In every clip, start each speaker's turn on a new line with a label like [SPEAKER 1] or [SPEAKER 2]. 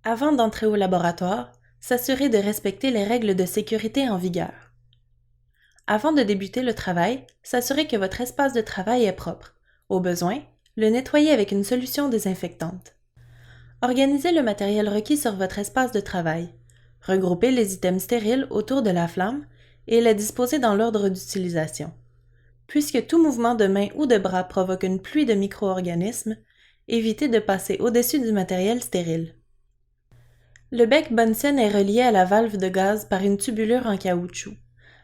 [SPEAKER 1] Avant d'entrer au laboratoire, s'assurer de respecter les règles de sécurité en vigueur. Avant de débuter le travail, s'assurer que votre espace de travail est propre. Au besoin, le nettoyer avec une solution désinfectante. Organisez le matériel requis sur votre espace de travail. Regroupez les items stériles autour de la flamme et les disposez dans l'ordre d'utilisation. Puisque tout mouvement de main ou de bras provoque une pluie de micro-organismes, évitez de passer au-dessus du matériel stérile. Le bec Bunsen est relié à la valve de gaz par une tubulure en caoutchouc.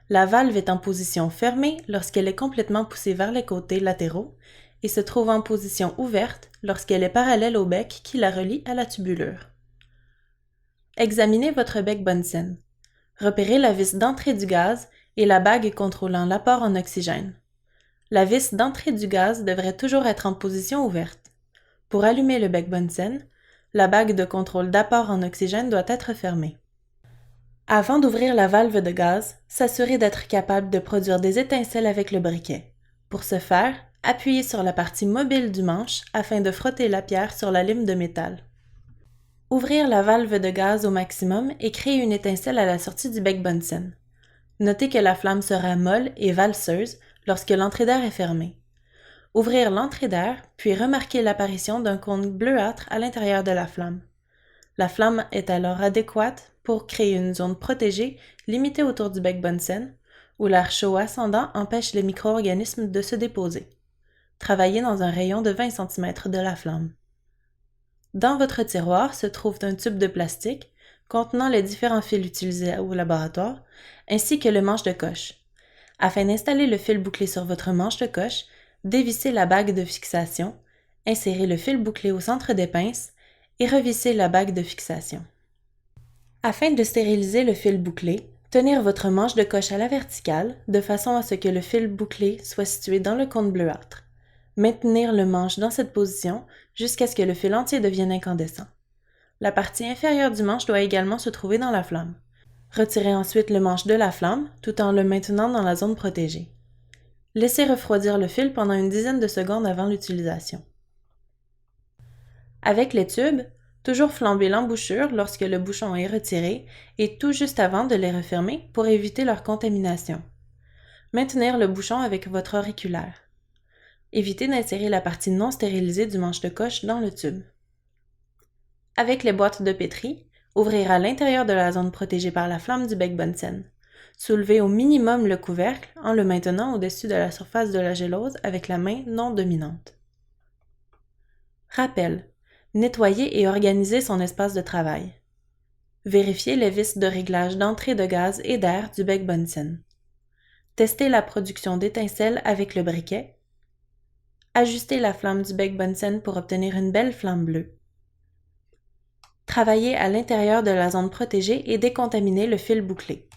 [SPEAKER 1] La valve est en position fermée lorsqu'elle est complètement poussée vers les côtés latéraux et se trouve en position ouverte lorsqu'elle est parallèle au bec qui la relie à la tubulure. Examinez votre bec Bunsen. Repérez la vis d'entrée du gaz et la bague contrôlant l'apport en oxygène. La vis d'entrée du gaz devrait toujours être en position ouverte. Pour allumer le bec Bunsen, la bague de contrôle d'apport en oxygène doit être fermée. Avant d'ouvrir la valve de gaz, s'assurer d'être capable de produire des étincelles avec le briquet. Pour ce faire, appuyez sur la partie mobile du manche afin de frotter la pierre sur la lime de métal. Ouvrir la valve de gaz au maximum et créer une étincelle à la sortie du bec Bunsen. Notez que la flamme sera molle et valseuse lorsque l'entrée d'air est fermée. Ouvrir l'entrée d'air, puis remarquer l'apparition d'un cône bleuâtre à l'intérieur de la flamme. La flamme est alors adéquate pour créer une zone protégée limitée autour du bec Bunsen, où l'air chaud ascendant empêche les micro-organismes de se déposer. Travaillez dans un rayon de 20 cm de la flamme. Dans votre tiroir se trouve un tube de plastique contenant les différents fils utilisés au laboratoire, ainsi que le manche de coche. Afin d'installer le fil bouclé sur votre manche de coche, dévissez la bague de fixation, insérez le fil bouclé au centre des pinces et revissez la bague de fixation. Afin de stériliser le fil bouclé, tenir votre manche de coche à la verticale de façon à ce que le fil bouclé soit situé dans le cône bleuâtre. Maintenir le manche dans cette position jusqu'à ce que le fil entier devienne incandescent. La partie inférieure du manche doit également se trouver dans la flamme. Retirez ensuite le manche de la flamme tout en le maintenant dans la zone protégée. Laissez refroidir le fil pendant une dizaine de secondes avant l'utilisation. Avec les tubes, toujours flamber l'embouchure lorsque le bouchon est retiré et tout juste avant de les refermer pour éviter leur contamination. Maintenir le bouchon avec votre auriculaire. Évitez d'insérer la partie non stérilisée du manche de coche dans le tube. Avec les boîtes de pétri, ouvrir à l'intérieur de la zone protégée par la flamme du bec Bunsen. Soulevez au minimum le couvercle en le maintenant au-dessus de la surface de la gélose avec la main non dominante. Rappel. Nettoyer et organiser son espace de travail. Vérifier les vis de réglage d'entrée de gaz et d'air du bec Bunsen. Tester la production d'étincelles avec le briquet. Ajuster la flamme du bec Bunsen pour obtenir une belle flamme bleue. Travailler à l'intérieur de la zone protégée et décontaminer le fil bouclé.